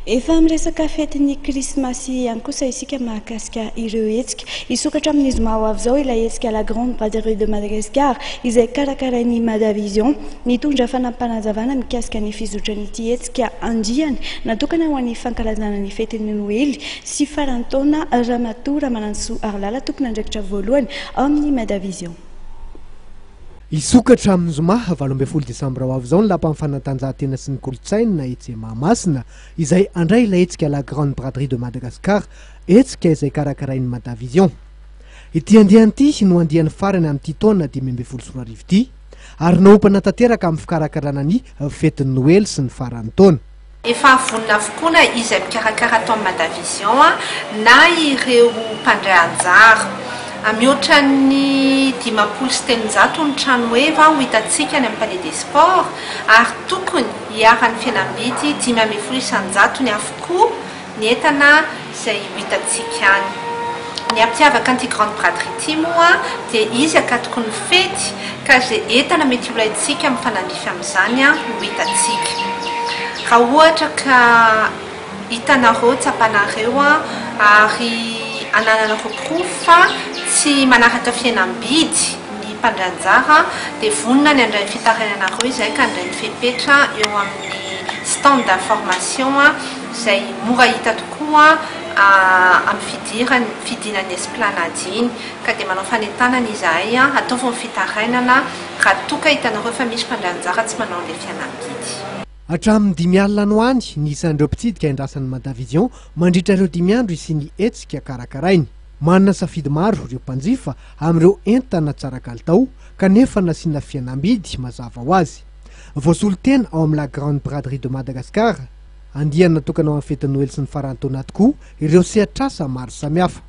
Efa miresaka fetin'ny krismasy ihany kosa isika mahakasika ireo hetsika isokatra amin'ny zoma ho avy zao ilay hetsika la grande braderie de Madagascar izay karakarain'ny Madavision nitondra fanampanazavana mikasika ny fizotranyity hetsika andriany natokana ho an'ny fankalazana ny fetin'ny Noely sy farantaona Ramatoa Ramanantsoa Arlala tompon'andraikitra voalohany ao amin'ny Madavision. Isokatra amin'ny zoma 18 Desambra ho avy zao ny lapan'ny fanatanjahantena sy ny kolotsaina etsy Mahamasina izay andray ilay hetsika la grande braderie de Madagascar hetsika izay karakarain'ny Madavision. Ity andiany ity no andiany farany amin'ity taona 2024 ity ary naompana tanteraka amin'ny fikarakarana ny fetin'ny Noely sy ny farany taona. Efa vonona avokoa izay mikarakara tao Madavision na ireo mpandray anjara. Mihoatra ny 50 sy 800 ny trano eva ho hitantsika ny amin'ny Palais des Sports ary tokony hiara-ny fihenam-bidy 500 isan-jato avokoa ny entana izay ho hitantsika any. Ny ampiavaka an'ity grande braderie ity moa dia izy akatoko ny fety ka izay entana mety ilaintsika amin'ny fanandrify amin'izany ho hitantsika. Raha ohatra ka hitanareo tsapanareo ary anananareo profa tsy manaraka fihenam-bidy ny mpandranjara dia vonona ny andray fitaranareo izay ka andray ny fepetra eo amin'ny stand d'information izay mora hita tokoa amin'ny fidinany esplanade iny ka dia manao fanentanana izahay ataovy ny fitarainana raha toka hitanareo fa misy mpandranjara tsy manao an'ilay fihenam-bidy. Hatramin'ny 5 alina no any ny isan'ireo mpitsidika andrasan'ny Madavision mandritra ireo 5 andro isiany hetsika karakarainy. Manana safidy maro ireo mpanjifa amin'ireo entana tsara kalitao kanefa nasiana fihenam-bidy mazava ho azy. Voasolo tena ao amin'ny la grande braderie de Madagascar andiany natokana ao amin'ny fetin'ny Noely sy ny farantaona tokoa ireo sehatr'asa maro samihafa.